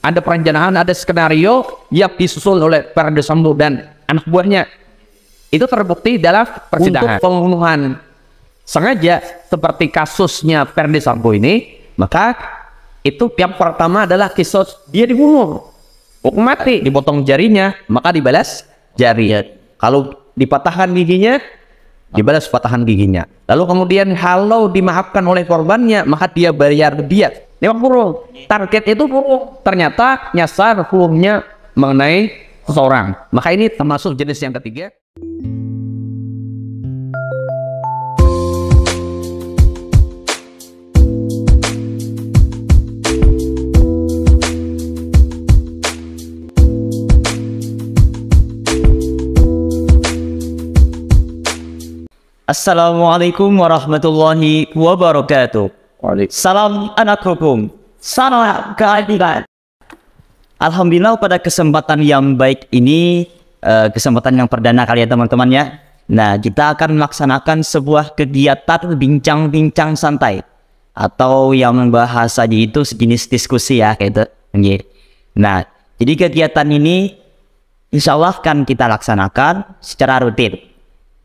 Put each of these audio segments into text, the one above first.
ada perencanaan, ada skenario yang disusun oleh Ferdi Sambo dan anak buahnya. Itu terbukti dalam persidangan. Untuk pembunuhan sengaja seperti kasusnya Ferdi Sambo ini, maka itu yang pertama adalah kisos dia dibunuh, hukum mati, dipotong jarinya, maka dibalas jari. Kalau dipatahkan giginya, dibalas patahan giginya. Lalu kemudian kalau dimaafkan oleh korbannya, maka dia bayar diat 50. Target itu ternyata nyasar hukumnya mengenai seseorang. Maka ini termasuk jenis yang ketiga. Assalamualaikum warahmatullahi wabarakatuh. Salam anak hukum. Salam keadilan. Alhamdulillah pada kesempatan yang baik ini, kesempatan yang perdana kali ya teman-teman ya. Nah, kita akan melaksanakan sebuah kegiatan bincang-bincang santai, atau yang bahasanya itu sejenis diskusi ya kayak itu. Nah, jadi kegiatan ini insya Allah akan kita laksanakan secara rutin.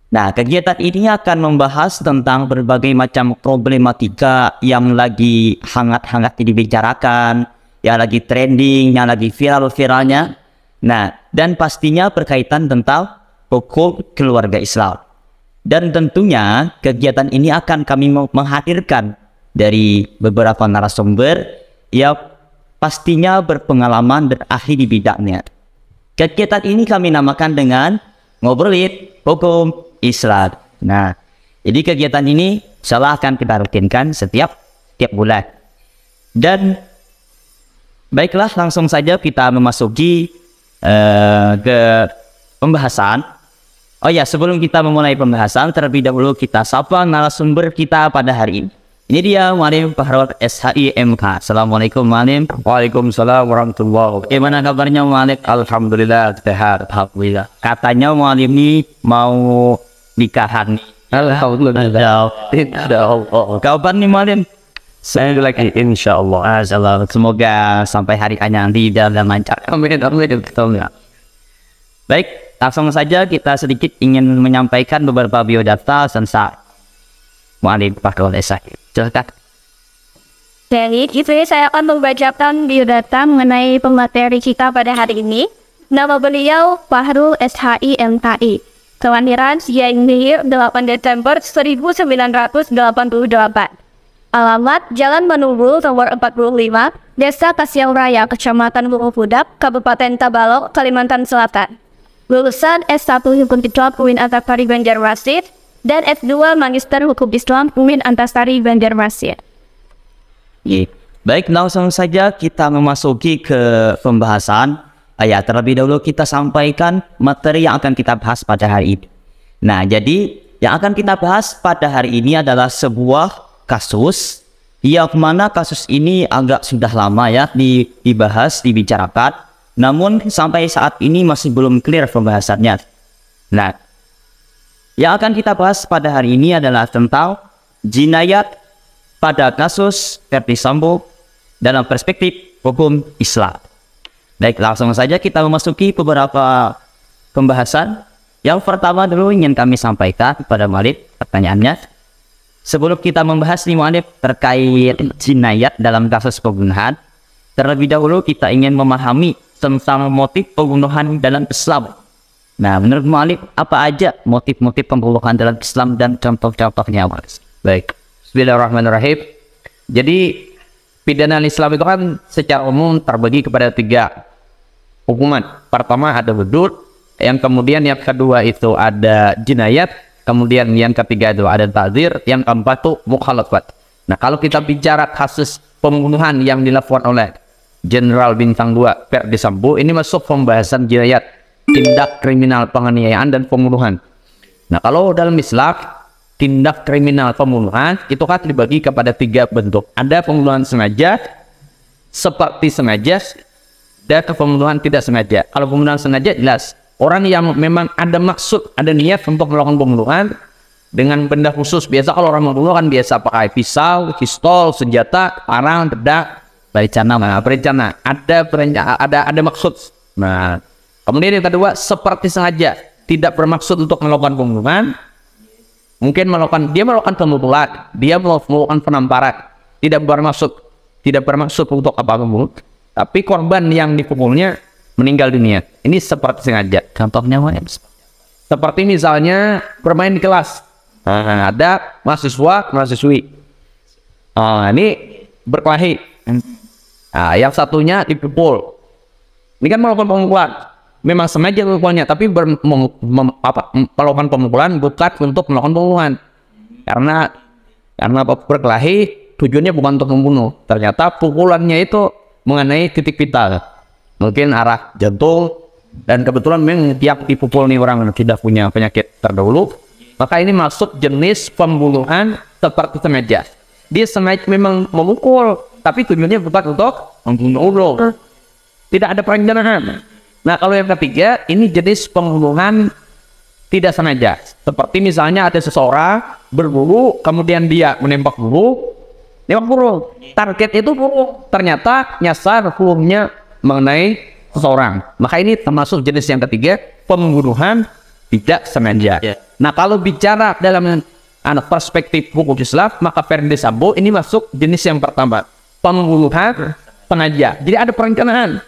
Nah, kegiatan ini akan membahas tentang berbagai macam problematika yang lagi hangat-hangat dibicarakan, yang lagi trending, yang lagi viral-viralnya. Nah, dan pastinya berkaitan tentang hukum keluarga Islam. Dan tentunya kegiatan ini akan kami menghadirkan dari beberapa narasumber yang pastinya berpengalaman dan ahli di bidangnya. Kegiatan ini kami namakan dengan Ngobrolin Hukum Islam. Nah, jadi kegiatan ini insyaallah akan kita rutinkan setiap bulan. Dan baiklah, langsung saja kita memasuki ke pembahasan. Oh ya, sebelum kita memulai pembahasan, terlebih dahulu kita sapa narasumber kita pada hari ini. Ini dia Mu'alim Fahrul SHIMK. Assalamualaikum Mu'alim. Waalaikumsalam warahmatullahi wabarakatuh. Bagaimana kabarnya Mu'alim? Alhamdulillah sehat. Alhamdulillah. Katanya Mu'alim ini mau nikahan nih. Alhamdulillah. Kapan nih Mu'alim? Saya lagi insyaallah. Semoga sampai hari nanti dan lancar. Amin. Baik, langsung saja kita sedikit ingin menyampaikan beberapa biodata tentang Mu'alim Fahrul SHIMK. Silakan. Jadi, saya akan membacakan biodata mengenai pemateri kita pada hari ini. Nama beliau Fahrul SHIMKI. Kelahiran Cianjur 8 Desember 1988. Alamat Jalan Menunggu nomor 45, Desa Kasiang Raya, Kecamatan Hulu Budak, Kabupaten Tabalong, Kalimantan Selatan. Lulusan S1 Hukum Islam UIN Antasari Banjarmasin dan S2 Magister Hukum Islam UIN Antasari Banjarmasin. Baik, langsung saja kita memasuki ke pembahasan. Terlebih dahulu kita sampaikan materi yang akan kita bahas pada hari ini. Nah, jadi yang akan kita bahas pada hari ini adalah sebuah kasus yang mana kasus ini agak sudah lama ya dibahas, dibicarakan, namun sampai saat ini masih belum clear pembahasannya. Nah, yang akan kita bahas pada hari ini adalah tentang jinayat pada kasus Ferdi Sambo dalam perspektif hukum Islam. Baik, langsung saja kita memasuki beberapa pembahasan. Yang pertama dulu ingin kami sampaikan kepada Mu'alim pertanyaannya. Sebelum kita membahas nih Mu'alim terkait jinayat dalam kasus pembunuhan, terlebih dahulu kita ingin memahami tentang motif pembunuhan dalam Islam. Nah, menurut Mu'alim apa aja motif-motif pembunuhan dalam Islam dan contoh-contohnya? Baik, bismillahirrahmanirrahim. Jadi pidana Islam itu kan secara umum terbagi kepada 3 hukuman. Pertama ada hudud, yang kemudian yang kedua itu ada jinayat, kemudian yang ketiga itu ada ta'zir, yang keempat itu mukhalafat. Nah, kalau kita bicara kasus pembunuhan yang dilakukan oleh Jenderal Bintang 2 Ferdi Sambo, ini masuk pembahasan jinayat, tindak kriminal penganiayaan dan pembunuhan. Nah, kalau dalam Islam tindak kriminal pembunuhan itu kan dibagi kepada 3 bentuk. Ada pembunuhan sengaja, seperti sengaja, dan pembunuhan tidak sengaja. Kalau pembunuhan sengaja jelas orang yang memang ada maksud, ada niat untuk melakukan pembunuhan dengan benda khusus. Biasa kalau orang membunuh kan biasa pakai pisau, pistol, senjata, parang, pedang. berencana. Nah, berencana, ada maksud. Nah, kemudian yang kedua, seperti sengaja, tidak bermaksud untuk melakukan pembunuhan. Mungkin dia melakukan pemukulan, dia melakukan penamparan, tidak bermaksud untuk apa membunuh, tapi korban yang dipukulnya meninggal dunia. Ini seperti sengaja. Contohnya Seperti misalnya bermain di kelas. Nah, ada mahasiswi. Ini berkelahi. Nah, yang satunya dipukul. Ini kan melakukan pemukulan. Memang sengaja memukulnya, tapi melakukan pemukulan bukan untuk melakukan pembunuhan. Karena berkelahi tujuannya bukan untuk membunuh. Ternyata pukulannya itu mengenai titik vital. Mungkin arah jantung, dan kebetulan memang tiap dipukul nih orang tidak punya penyakit terdahulu, maka ini masuk jenis pembunuhan seperti sengaja. Dia sengaja memang memukul, tapi tujuannya bukan untuk membunuh. Tidak ada perencanaan. Nah, kalau yang ketiga, ini jenis pembunuhan tidak sengaja. Seperti misalnya ada seseorang berburu, kemudian dia menembak burung. Target itu burung, ternyata nyasar burungnya mengenai seseorang. Maka ini termasuk jenis yang ketiga, pembunuhan tidak sengaja. Nah, kalau bicara dalam perspektif hukum Islam, maka Ferdi Sambo ini masuk jenis yang pertama, pembunuhan sengaja. Jadi ada perencanaan,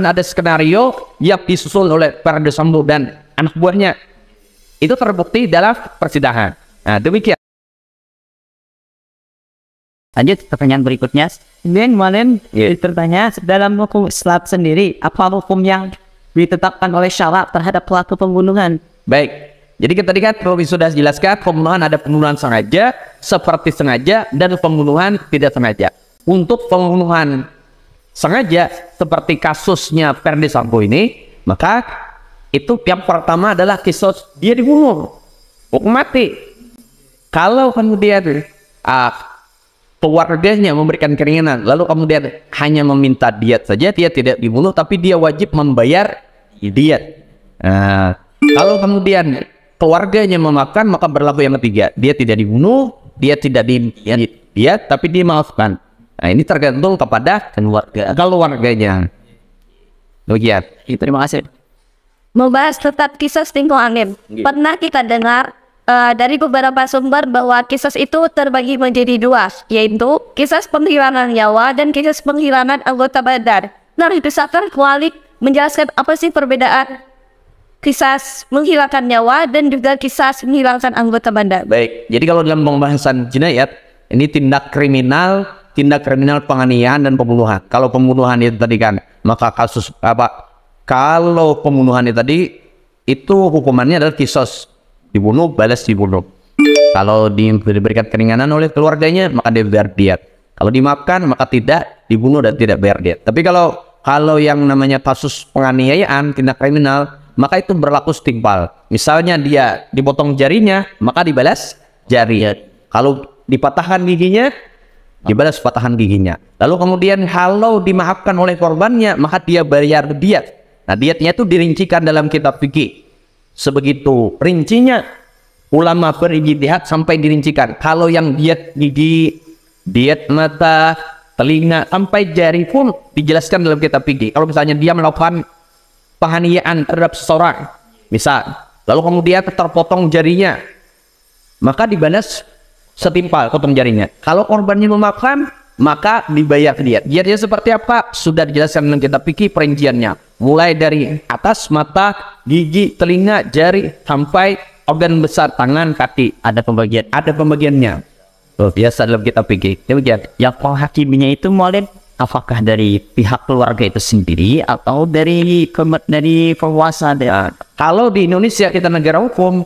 ada skenario yang disusun oleh Ferdi Sambo dan anak buahnya. Itu terbukti dalam persidangan. Nah, demikian. Lanjut pertanyaan berikutnya. Kemudian bertanya, dalam hukum Islam sendiri, apa hukum yang ditetapkan oleh syarak terhadap pelaku pembunuhan? Baik, jadi tadi kan sudah jelaskan, pembunuhan ada pembunuhan sengaja, seperti sengaja, dan pembunuhan tidak sengaja. Untuk pembunuhan sengaja, seperti kasusnya Ferdi Sambo ini, maka itu yang pertama adalah kisos dia dibunuh, hukum mati. Kalau kemudian keluarganya memberikan keringanan, lalu kemudian hanya meminta diat saja, dia tidak dibunuh, tapi dia wajib membayar diat. Kalau kemudian keluarganya memaafkan, maka berlaku yang ketiga, dia tidak dibunuh, dia tidak diat, tapi dia maafkan. Nah, ini tergantung kepada keluarganya. Demikian. Terima kasih. Membahas tentang kisah Tingko Angin. Pernah kita dengar dari beberapa sumber bahwa kisah itu terbagi menjadi dua, yaitu kisah penghilangan nyawa dan kisah penghilangan anggota badan. Nah, bisakah Walid menjelaskan apa sih perbedaan kisah menghilangkan nyawa dan juga kisah menghilangkan anggota badan? Baik, jadi kalau dalam pembahasan jinayat, ini tindak kriminal penganiayaan dan pembunuhan. Kalau pembunuhan itu tadi kan, maka kasus kalau pembunuhan itu tadi, itu hukumannya adalah kisos, dibunuh balas dibunuh. Kalau diberikan keringanan oleh keluarganya, maka dia bayar diat. Kalau dimaafkan, maka tidak dibunuh dan tidak bayar diat. Tapi kalau yang namanya kasus penganiayaan, tindak kriminal, maka itu berlaku setimpal. Misalnya dia dipotong jarinya, maka dibalas jari. Kalau dipatahkan giginya, dibalas patahan giginya. Lalu kemudian kalau dimaafkan oleh korbannya, maka dia bayar diat. Nah, diatnya itu dirincikan dalam kitab fikih. Sebegitu rincinya, ulama berijtihad sampai dirincikan. Kalau yang diat gigi, diat mata, telinga, sampai jari pun dijelaskan dalam kitab fikih. Kalau misalnya dia melakukan penganiayaan terhadap seseorang, misal, lalu kemudian terpotong jarinya, maka dibalas setimpal potong jarinya. Kalau korbannya memaafkan, maka dibayar diat. Diatnya seperti apa? Sudah dijelaskan dalam kitab fikih perinciannya. Mulai dari atas mata, gigi, telinga, jari, sampai organ besar tangan, kaki. Ada pembagiannya. Biasa dalam kitab fikih. Demikian. Yang penghakiminya itu Maulid, apakah dari pihak keluarga itu sendiri atau dari penguasa? Kalau di Indonesia kita negara hukum,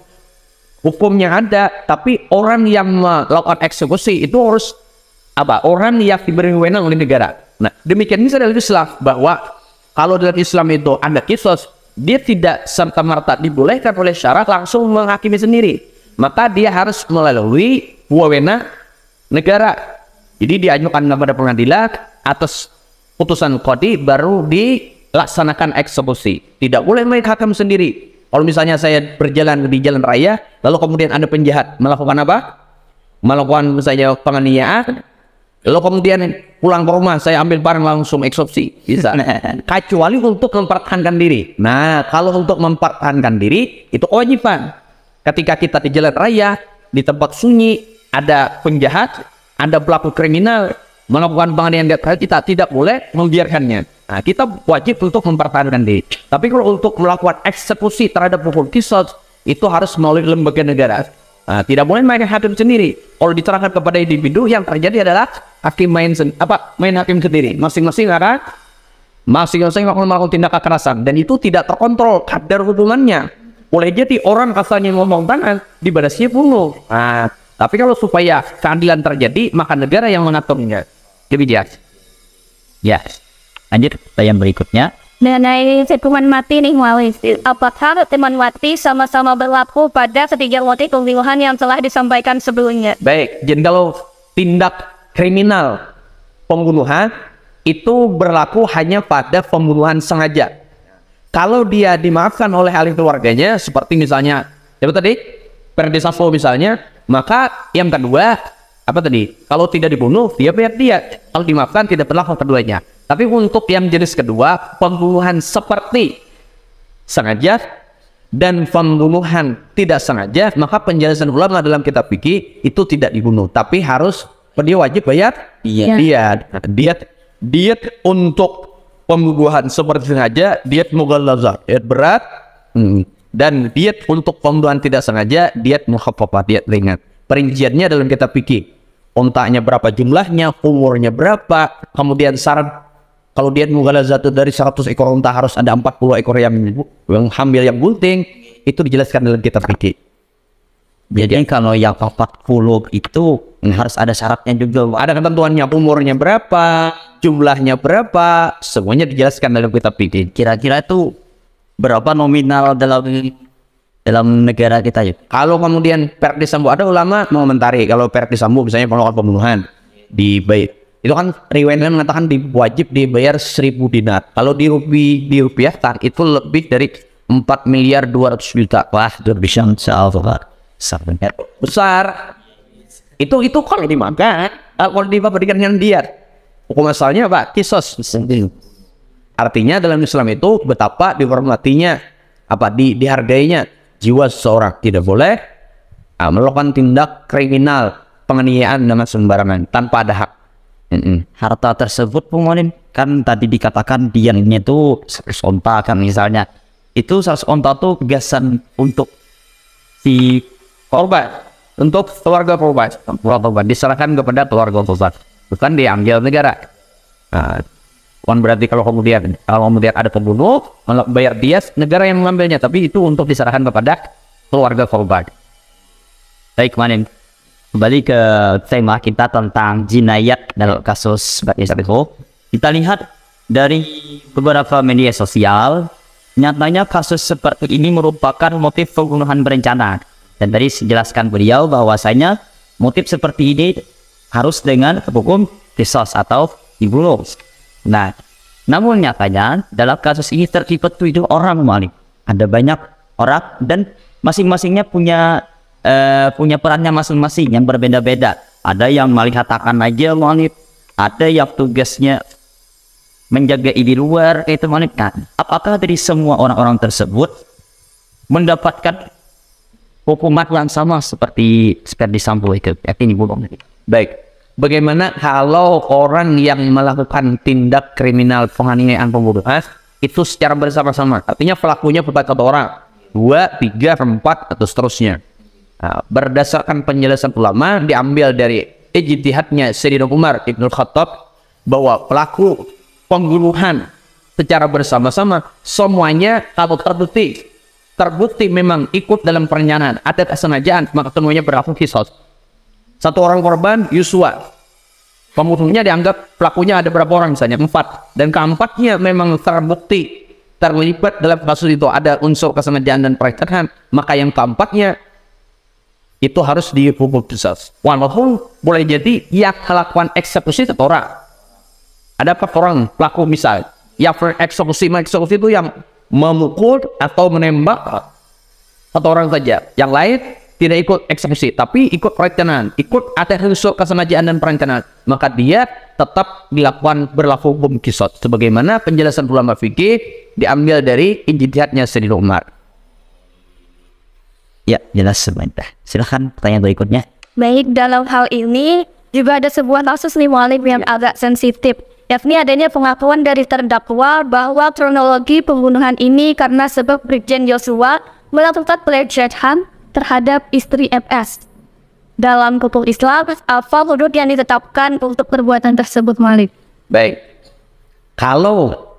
hukumnya ada, tapi orang yang melakukan eksekusi itu harus orang yang diberi wewenang oleh negara. Nah, demikian ini adalah Islam, bahwa kalau dalam Islam itu ada kisos, dia tidak serta-merta dibolehkan oleh syarak langsung menghakimi sendiri, maka dia harus melalui wewenang negara. Jadi diajukan kepada pengadilan, atas putusan qadhi baru dilaksanakan eksekusi. Tidak boleh main hakam sendiri. Kalau misalnya saya berjalan di jalan raya, lalu kemudian ada penjahat melakukan apa? Melakukan misalnya penganiayaan, Lalu kemudian pulang ke rumah saya ambil barang langsung eksekusi, bisa. Kecuali untuk mempertahankan diri. Nah, kalau untuk mempertahankan diri itu kewajiban. Ketika kita di jalan raya, di tempat sunyi, ada penjahat, ada pelaku kriminal melakukan penganiayaan, kita tidak boleh membiarkannya. Nah, kita wajib untuk mempertahankan diri. Tapi kalau untuk melakukan eksekusi terhadap hukum qisas itu harus melalui lembaga negara. Nah, tidak boleh main hakim sendiri. Kalau diterangkan kepada individu, yang terjadi adalah hakim main hakim sendiri. Masing-masing akan melakukan tindak kekerasan, dan itu tidak terkontrol kadar hukumannya. Boleh jadi orang asalnya ngomong tangan dibalasnya bunuh. Nah, tapi kalau supaya keadilan terjadi, maka negara yang mengaturnya. Demikian. Ya, lanjut yang berikutnya. Mengenai hukuman mati nih Walis, apakah hukuman mati sama-sama berlaku pada ketiga motif pembunuhan yang telah disampaikan sebelumnya? Baik, jadi kalau tindak kriminal pembunuhan itu berlaku hanya pada pembunuhan sengaja. Kalau dia dimaafkan oleh ahli keluarganya, seperti misalnya siapa tadi? Ferdi Sambo misalnya, maka yang kedua apa tadi? Kalau tidak dibunuh, dia bayar dia. Kalau dimaafkan, tidak berlaku keduanya. Tapi untuk yang jenis kedua, pembunuhan seperti sengaja dan pembunuhan tidak sengaja, maka penjelasan ulama dalam kitab fikih itu tidak dibunuh, tapi harus dia wajib bayar diat untuk pembunuhan seperti sengaja, diat mughallazah, diat berat, dan diat untuk pembunuhan tidak sengaja, diat mukhaffafah, diat ringan. Perinciannya dalam kitab fikih. Ontaknya berapa jumlahnya, umurnya berapa, kemudian syarat kalau diat mughallazah itu dari 100 ekor unta harus ada 40 ekor yang hamil yang bunting, itu dijelaskan dalam kitab fikih. Jadi kalau yang 40 itu harus ada syaratnya juga. Ada ketentuannya, umurnya berapa, jumlahnya berapa, semuanya dijelaskan dalam kitab fikih. Kira-kira itu berapa nominal dalam negara kita ya? Kalau kemudian Ferdi Sambo, ada ulama mengomentari kalau Ferdi Sambo misalnya melakukan pembunuhan di Bait, itu kan riwayatnya mengatakan wajib dibayar 1000 dinar. Kalau dirupiahkan itu lebih dari 4.200.000.000. Wah, itu bisa besar. Itu kalau dimakan, kalau diberikan dengan diat, hukum asalnya apa? Qisas. Artinya dalam Islam itu betapa dihormatinya, dihargainya jiwa seseorang. Tidak boleh melakukan tindak kriminal penganiayaan dengan sembarangan tanpa ada hak. Harta tersebut pengonin kan tadi dikatakan diannya itu 100 onta kan misalnya, itu 100 onta tuh gasan untuk si korban, untuk keluarga korban diserahkan kepada keluarga korban, bukan diambil negara. Bukan berarti kalau kemudian ada pembunuh bayar dia, negara yang mengambilnya, tapi itu untuk diserahkan kepada keluarga korban. Baik, Manin, kembali ke tema kita tentang jinayat dalam kasus Ferdi Sambo. Kita lihat dari beberapa media sosial, nyatanya kasus seperti ini merupakan motif pembunuhan berencana. Dan tadi dijelaskan beliau bahwasanya motif seperti ini harus dengan hukum qisas atau dibunuh. Nah, namun nyatanya dalam kasus ini terlibat 7 orang, Malik. Ada banyak orang dan masing-masingnya punya perannya masing-masing yang berbeda-beda. Ada yang melihat akan aja, Malik. Ada yang tugasnya menjaga di luar, itu Malik. Nah, apakah dari semua orang-orang tersebut mendapatkan hukuman yang sama seperti Ferdi Sambo itu? Ini bunuh. Baik, bagaimana kalau orang yang melakukan tindak kriminal penganiayaan pembunuhan itu secara bersama-sama? Artinya pelakunya bukan 1 orang, 2, 3, 4 atau seterusnya. Berdasarkan penjelasan ulama diambil dari ijtihadnya Sayyidina Umar Ibn Khattab bahwa pelaku pembunuhan secara bersama-sama semuanya kalau terbukti memang ikut dalam perencanaan, ada kesengajaan, maka semuanya berlaku qisas. 1 orang korban Yusua, pembunuhnya dianggap pelakunya ada berapa orang, misalnya 4, dan keempatnya memang terbukti terlibat dalam kasus itu, ada unsur kesengajaan dan perencanaan, maka yang keempatnya itu harus dihukum qisas. Walaupun boleh jadi yang melakukan eksekusi 1 orang, ada 4 orang pelaku misal, yang eksekusi itu yang memukul atau menembak 1 orang saja, yang lain tidak ikut eksekusi, tapi ikut perencanaan, ikut ada unsur kesengajaan dan perencanaan, maka dia tetap berlaku hukum qisas. Sebagaimana penjelasan ulama fikih diambil dari ijtihadnya Sayyidina Umar. Ya, jelas sebentar. Silahkan pertanyaan berikutnya. Baik, dalam hal ini juga ada sebuah kasus nih Mu'alim yang agak sensitif, yakni adanya pengakuan dari terdakwa bahwa kronologi pembunuhan ini karena sebab Brigjen Yosua melakukan pelecehan terhadap istri MS. Dalam hukum Islam, apa hudud yang ditetapkan untuk perbuatan tersebut, Mu'alim? Baik, kalau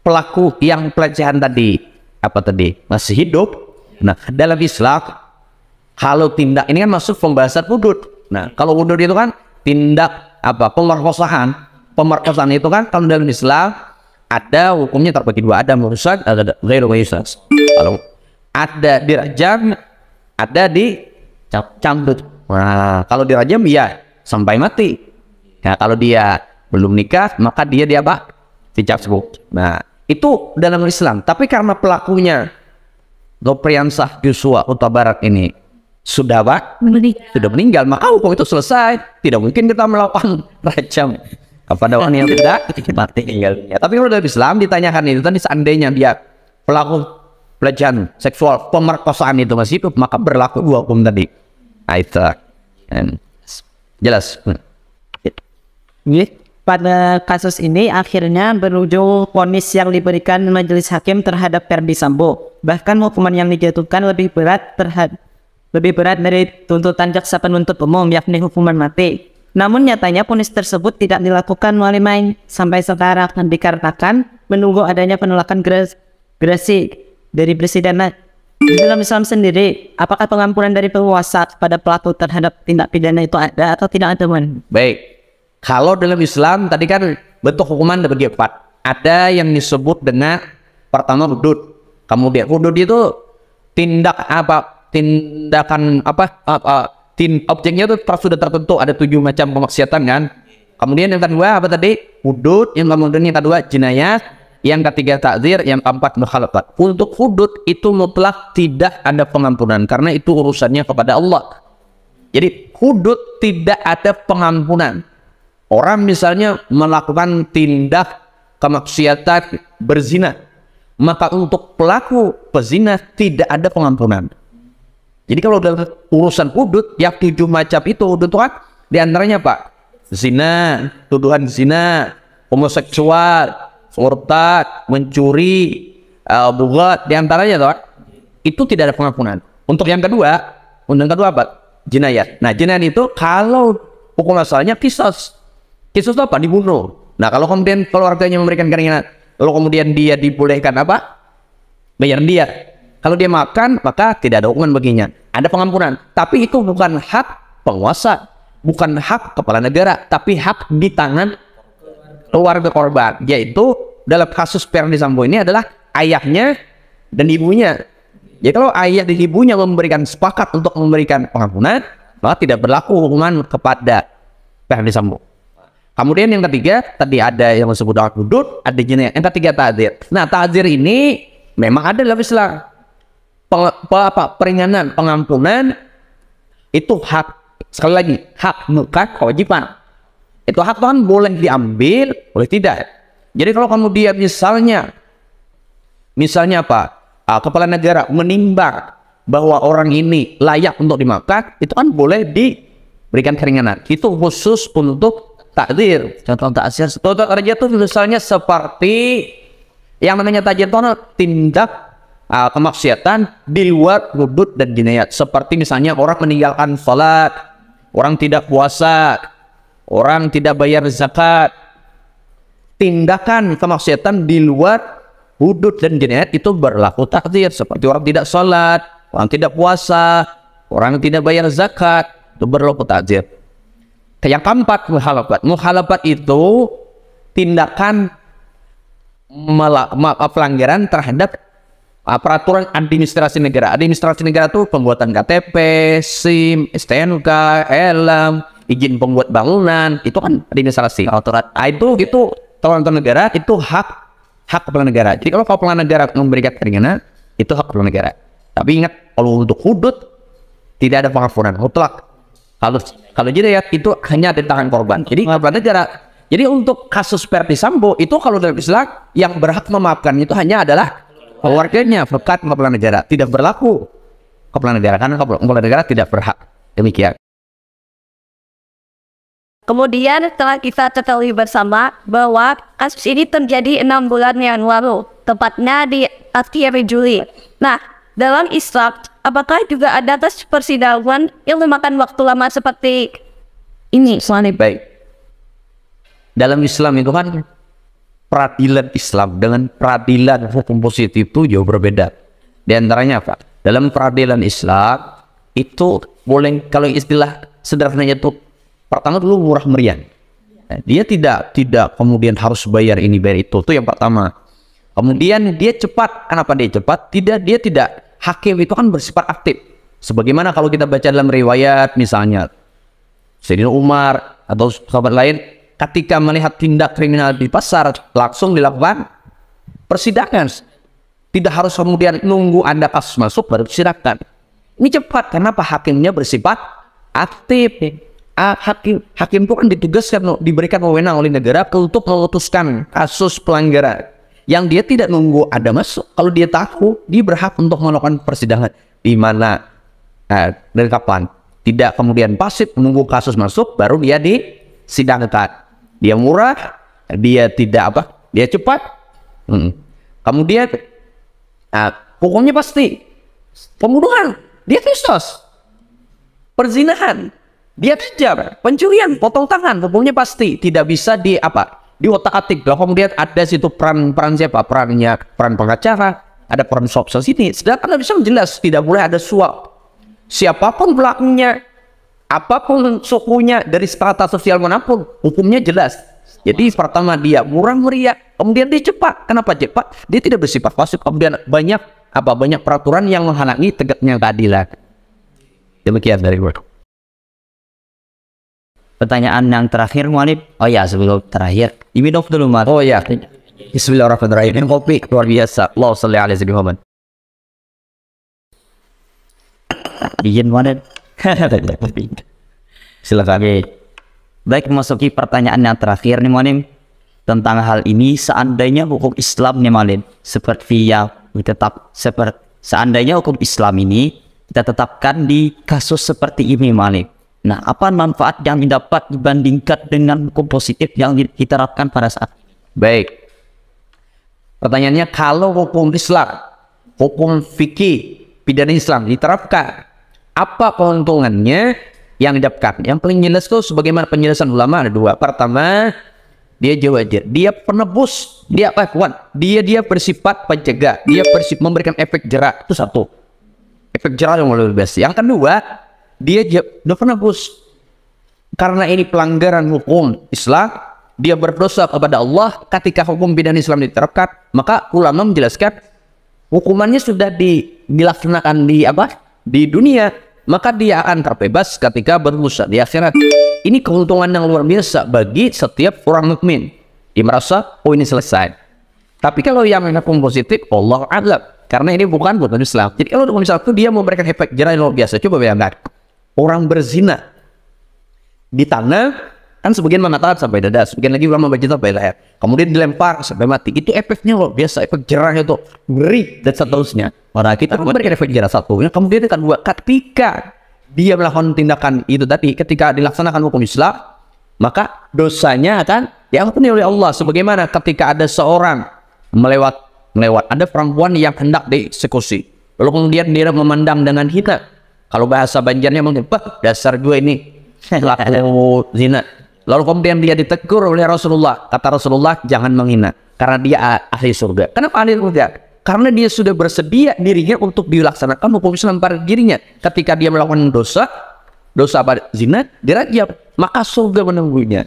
pelaku yang pelecehan tadi masih hidup, nah dalam Islam kalau tindak ini kan masuk pembahasan hudud. Nah kalau hudud itu kan tindak pemerkosaan itu kan kalau dalam Islam ada hukumnya terbagi dua, ada murtad, ada ghairu murtad. Kalau ada dirajam, ada dicambuk. Nah kalau dirajam ya sampai mati. Nah kalau dia belum nikah maka dia dicambuk. Nah itu dalam Islam. Tapi karena pelakunya Nopriansah Joshua Huta Barat ini sudah meninggal, maka hukum itu selesai. Tidak mungkin kita melakukan rajam kepada orang yang tidak mati tinggalnya. Tapi kalau dalam Islam ditanyakan itu tadi, seandainya dia pelaku pelecehan seksual, pemerkosaan itu masih hidup, maka berlaku dua hukum tadi. Nah, itu jelas. Pada kasus ini akhirnya berujung vonis yang diberikan majelis hakim terhadap Ferdi Sambo. Bahkan hukuman yang dijatuhkan lebih berat dari tuntutan jaksa penuntut umum, yakni hukuman mati. Namun nyatanya vonis tersebut tidak dilakukan Mu'alim sampai sekarang, dikarenakan menunggu adanya penolakan gerasi dari Presiden. Di dalam Islam sendiri, apakah pengampunan dari penguasa pada pelaku terhadap tindak pidana itu ada atau tidak ada, Man? Baik, kalau dalam Islam tadi kan bentuk hukuman terbagi 4. Ada yang disebut dengan pertama hudud. Kemudian hudud itu tindakan objeknya itu sudah tertentu, ada 7 macam kemaksiatan kan. Kemudian yang kedua apa tadi? Hudud. Yang kemudian yang kedua jinayat. Yang ketiga ta'zir. Yang keempat mukhalafat. Untuk hudud itu mutlak tidak ada pengampunan karena itu urusannya kepada Allah. Jadi hudud tidak ada pengampunan. Orang misalnya melakukan tindak kemaksiatan berzina, maka untuk pelaku pezina tidak ada pengampunan. Jadi kalau dalam urusan hudud yang 7 macam itu, hudud itu kan diantaranya zina, tuduhan zina, homoseksual, murtad, mencuri, bugat, diantaranya tuh itu tidak ada pengampunan. Untuk yang kedua jinayat. Nah jinayat itu kalau hukum asalnya qisas itu dibunuh. Nah kalau kemudian keluarganya memberikan keringanan, lalu kemudian dia dibolehkan bayar dia. Kalau dia makan maka tidak ada hukuman baginya, ada pengampunan. Tapi itu bukan hak penguasa, bukan hak kepala negara, tapi hak di tangan keluarga korban, yaitu dalam kasus Ferdi Sambo ini adalah ayahnya dan ibunya. Jadi kalau ayah dan ibunya sepakat untuk memberikan pengampunan, maka tidak berlaku hukuman kepada Ferdi Sambo. Kemudian yang ketiga tadi ada yang disebut dengan hudud, ada jinayat. Yang ketiga ta'zir. Nah ta'zir ini memang ada dalam Islam. Peringanan, pengampunan itu hak, sekali lagi hak, bukan kewajiban. Itu hak kan boleh diambil, boleh tidak. Jadi kalau kemudian misalnya kepala negara menimbang bahwa orang ini layak untuk dimakan, itu kan boleh diberikan keringanan. Itu khusus untuk ta'zir. Contoh ta'zir itu misalnya seperti yang namanya ta'zir itu tindak kemaksiatan di luar hudud dan jinayat, seperti misalnya orang meninggalkan salat, orang tidak puasa, orang tidak bayar zakat. Tindakan kemaksiatan di luar hudud dan jinayat itu berlaku ta'zir, seperti orang tidak salat, orang tidak puasa, orang tidak bayar zakat, itu berlaku ta'zir. Yang keempat mukhalafat itu tindakan pelanggaran terhadap peraturan administrasi negara. Administrasi negara itu pembuatan KTP, SIM, STNK, helm, izin pembuat bangunan, itu kan administrasi. Itu aturan negara, itu hak kepala negara. Jadi kalau kepala negara memberikan keringanan, itu hak kepala negara. Tapi ingat, kalau untuk hudud tidak ada pengampunan mutlak. Kalau jinayat itu hanya di tangan korban. Jadi kepala negara. Jadi untuk kasus Verdi Sambo itu kalau dalam Islam yang berhak memaafkan itu hanya adalah keluarganya, bukan kepala negara. Tidak berlaku kepala negara karena kepala negara tidak berhak. Demikian. Kemudian setelah kita ketahui bersama bahwa kasus ini terjadi 6 bulan yang lalu, tepatnya di akhir Juli. Nah, dalam Islam, apakah juga ada tes persidangan yang memakan waktu lama seperti ini? Baik. Dalam Islam itu kan peradilan Islam dengan peradilan hukum positif itu jauh berbeda. Di antaranya apa? Dalam peradilan Islam itu boleh, kalau istilah sederhananya itu pertama dulu murah meriah. Dia tidak kemudian harus bayar ini bayar itu yang pertama. Kemudian dia cepat. Kenapa dia cepat? Dia tidak, hakim itu kan bersifat aktif. Sebagaimana kalau kita baca dalam riwayat misalnya Sayyidina Umar atau sahabat lain ketika melihat tindak kriminal di pasar langsung dilakukan persidangan. Tidak harus kemudian nunggu ada kasus masuk baru disidangkan. Ini cepat. Kenapa? Hakimnya bersifat aktif. Hakim itu kan ditugaskan, diberikan wewenang oleh negara untuk memutuskan kasus pelanggaran yang dia tidak nunggu ada masuk. Kalau dia tahu, dia berhak untuk melakukan persidangan. Di mana dari kapan? Tidak kemudian pasif menunggu kasus masuk baru dia disidangkan. Dia murah, dia tidak apa? Dia cepat. Kemudian hukumnya pasti. Pembunuhan, dia kristos. Perzinahan, dia kejam. Pencurian, potong tangan, hukumnya pasti. Tidak bisa diotak-atik. Kemudian ada situ peran siapa? Peran pengacara, ada peran sopsos ini. Sedangkan bisa jelas tidak boleh ada suap. Siapapun pelakunya, apapun sukunya, dari strata sosial manapun, hukumnya jelas. Jadi pertama dia murah meriah, kemudian dia cepat. Kenapa cepat? Dia tidak bersifat pasif. Kemudian banyak peraturan yang menghalangi tegaknya keadilan. Demikian dari gue. Pertanyaan yang terakhir, Mu'alib. Oh ya, sebelum terakhir, diminum dulu, Mas. Oh ya. Bismillahirrahmanirrahim. Ini kopi luar biasa. Allahumma shalli ala sayyidina Muhammad. Izin, Mu'alib. Silakan. Baik, memasuki pertanyaan yang terakhir nih, Mu'alib, tentang hal ini. Seandainya hukum Islam nih, Mu'alib, seandainya hukum Islam ini kita tetapkan di kasus seperti ini, Mu'alib. Nah, apa manfaat yang didapat dibandingkan dengan hukum positif yang diterapkan pada saat ini? Baik. Pertanyaannya, kalau hukum Islam, hukum fikih, pidana Islam diterapkan, apa keuntungannya yang didapatkan? Yang paling jelas itu sebagaimana penjelasan ulama ada dua. Pertama, dia jawajir, dia penebus, dia kuat, dia bersifat pencegah, dia bersifat memberikan efek jerak. Itu satu, efek jerak yang lebih biasa. Yang kedua, dia penebus. Karena ini pelanggaran hukum Islam, dia berdosa kepada Allah. Ketika hukum pidana Islam diterapkan, maka ulama menjelaskan hukumannya sudah dilaksanakan di dunia, maka dia akan terbebas ketika berdosa di akhirat. Ini keuntungan yang luar biasa bagi setiap orang mukmin. Dia merasa, oh ini selesai. Tapi kalau yang hukum positif, Allah a'lam, karena ini bukan Islam. Jadi kalau hukum Islam itu dia memberikan efek jerah yang luar biasa. Coba bayangkan, orang berzina di tanah, kan sebagian mengatakan sampai dada, sebagian lagi ulama baca sampai leher, kemudian dilempar sampai mati. Itu efeknya luar biasa, efek jerahnya itu ngeri dan seterusnya. Orang kita memberikan efek jerah satu, kemudian kan dua, ketika dia melakukan tindakan itu tadi, ketika dilaksanakan hukum Islam, maka dosanya akan diampuni oleh Allah. Sebagaimana ketika ada seorang melewat, ada perempuan yang hendak dieksekusi, lalu kemudian dia memandang dengan hina. Kalau bahasa Banjarnya mungkin, dasar gue ini laku zina. Lalu kemudian dia ditegur oleh Rasulullah. Kata Rasulullah, jangan menghina, karena dia ahli surga. Kenapa ahli surga? Karena dia sudah bersedia dirinya untuk dilaksanakan hukum Islam pada dirinya. Ketika dia melakukan dosa zina, dirajam, maka surga menunggunya.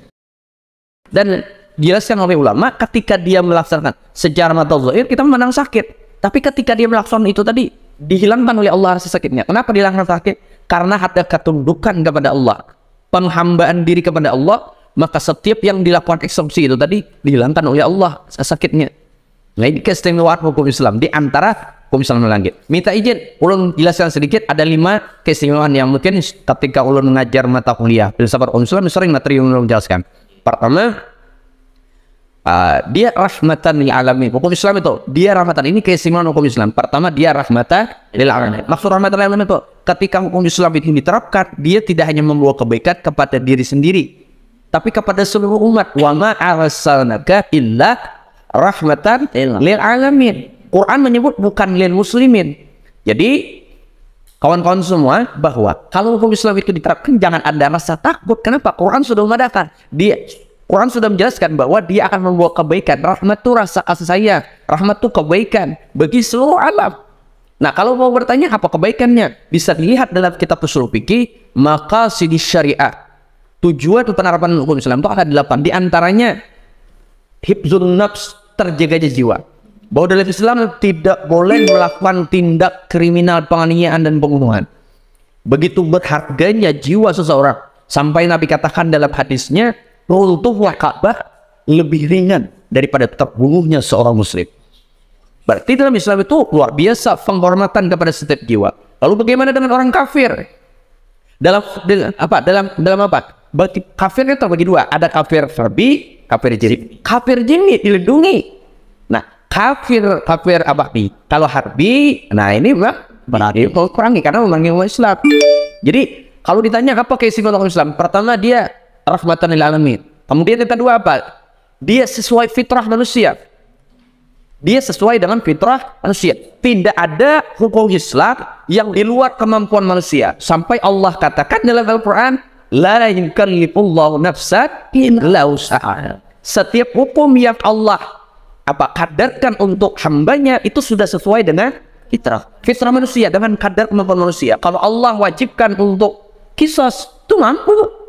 Dan dijelaskan oleh ulama, ketika dia melaksanakan secara mata zahir kita memandang sakit, tapi ketika dia melaksanakan itu tadi, dihilangkan oleh Allah rasa sakitnya. Kenapa dihilangkan sakit? Karena ada ketundukan kepada Allah, penghambaan diri kepada Allah, maka setiap yang dilakukan eksekusi itu tadi dihilangkan oleh Allah rasa sakitnya. Nah, ini keistimewaan hukum Islam. Di antara hukum Islam langit. Minta izin, ulun jelaskan sedikit, ada 5 keistimewaan yang mungkin ketika ulun mengajar mata kuliah filsafat hukum Islam sering materi yang ulun jelaskan. Pertama, dia rahmatan lil alamin. Hukum Islam itu dia rahmatan, ini keistimewaan hukum Islam. Pertama, dia rahmatan lil alamin. Maksud rahmatan lil alamin itu ketika hukum Islam itu diterapkan, dia tidak hanya membawa kebaikan kepada diri sendiri, tapi kepada seluruh umat. Wa ma arsalnaka illa rahmatan lil alamin. Quran menyebut bukan lil muslimin. Jadi kawan-kawan semua, bahwa kalau hukum Islam itu diterapkan jangan ada rasa takut. Kenapa? Quran sudah mengadakan. Quran sudah menjelaskan bahwa dia akan membawa kebaikan. Rahmat itu rasa kasih sayang, rahmat itu kebaikan bagi seluruh alam. Nah, kalau mau bertanya apa kebaikannya, bisa dilihat dalam kitab ushul fikih maqasidis syariah. Tujuan penerapan hukum Islam itu ada 8. Di antaranya hifdzun nafs, terjaganya jiwa. Bahwa dalam Islam tidak boleh melakukan tindak kriminal, penganiayaan dan pembunuhan. Begitu berharganya jiwa seseorang, sampai Nabi katakan dalam hadisnya, runtuhnya Ka'bah lebih ringan daripada terbunuhnya seorang muslim. Berarti dalam Islam itu luar biasa penghormatan kepada setiap jiwa. Lalu bagaimana dengan orang kafir? Dalam apa? Berarti kafirnya terbagi 2. Ada kafir farbi, kafir jini. Kafir jini dilindungi. Nah, kafir abadi. Kalau harbi, nah ini berarti kurangi karena memanggil umat Islam. Jadi kalau ditanya apa keistimewaan orang Islam, pertama dia rahmatan lil alamin. Kemudian yang kedua apa? Dia sesuai fitrah manusia. Dia sesuai dengan fitrah manusia. Tidak ada hukum Islam yang di luar kemampuan manusia. Sampai Allah katakan dalam Al-Quran, la yukallifullahu nafsan illa wus'aha. Setiap hukum yang Allah kadarkan untuk hambanya itu sudah sesuai dengan fitrah manusia, dengan kadar kemampuan manusia. Kalau Allah wajibkan untuk kisos, itu mampu.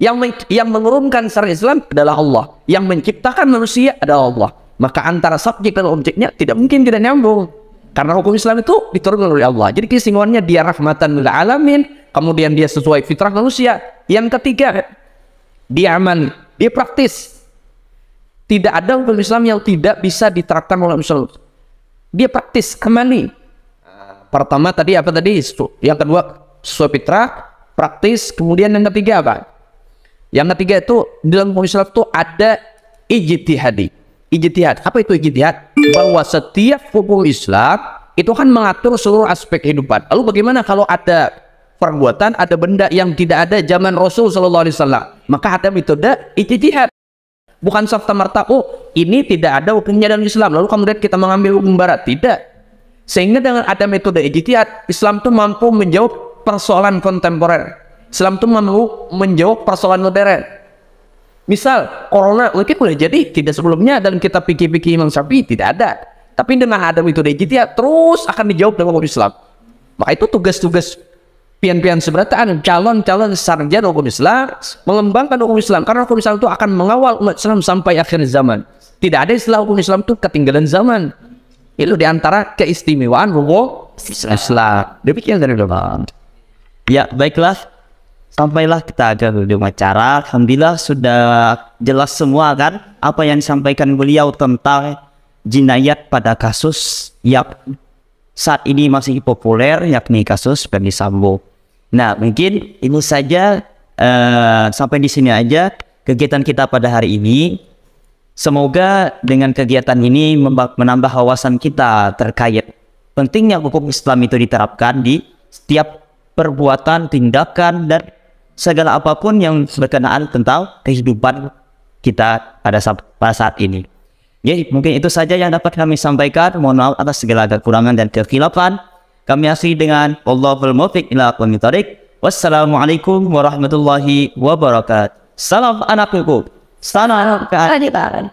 Yang menurunkan syariat Islam adalah Allah, yang menciptakan manusia adalah Allah. Maka antara subjek dan objeknya tidak mungkin tidak nyambung, karena hukum Islam itu diturunkan oleh Allah. Jadi keistimewaannya dia rahmatan lil alamin, kemudian dia sesuai fitrah manusia. Yang ketiga, dia aman, dia praktis. Tidak ada hukum Islam yang tidak bisa diterapkan oleh Islam. Dia praktis, kembali. Pertama tadi apa tadi? Yang kedua sesuai fitrah, praktis. Kemudian yang ketiga apa? Yang ketiga itu dalam hukum Islam itu ada ijtihadi. Ijtihad. Apa itu ijtihad? Bahwa setiap hukum Islam itu kan mengatur seluruh aspek kehidupan. Lalu bagaimana kalau ada perbuatan, ada benda yang tidak ada zaman Rasul Sallallahu Alaihi Wasallam? Maka ada metode ijtihad. Bukan serta-merta, oh ini tidak ada hukumnya dalam Islam, lalu kemudian kita mengambil hukum Barat. Tidak. Sehingga dengan ada metode ijtihad, Islam itu mampu menjawab persoalan kontemporer. Islam itu mampu menjawab persoalan modern. Misal, corona mungkin boleh jadi tidak sebelumnya dalam kitab fikih Imam Syafi'i tidak ada. Tapi dengan ada metode ijtihad terus akan dijawab dengan hukum Islam. Maka itu tugas-tugas pian-pian seberataan, calon-calon sarjana hukum Islam, mengembangkan hukum Islam. Karena hukum Islam itu akan mengawal umat Islam sampai akhir zaman. Tidak ada istilah hukum Islam itu ketinggalan zaman. Itu diantara keistimewaan hukum Islam. Demikian dari Bapak. Ya, baiklah. Sampailah kita ke ujung acara. Alhamdulillah sudah jelas semua kan apa yang disampaikan beliau tentang jinayat pada kasus yang saat ini masih populer, yakni kasus Ferdy Sambo. Nah, mungkin ini saja, sampai di sini aja kegiatan kita pada hari ini. Semoga dengan kegiatan ini menambah wawasan kita terkait pentingnya hukum Islam itu diterapkan di setiap perbuatan, tindakan, dan segala apapun yang berkenaan tentang kehidupan kita pada saat ini. Jadi mungkin itu saja yang dapat kami sampaikan. Mohon maaf atas segala kekurangan dan kekhilafan. Kami akhiri dengan Wallahul muwaffiq ila aqwamit thoriq. Wassalamualaikum warahmatullahi wabarakatuh. Salam anak hukum. Salam keadilan.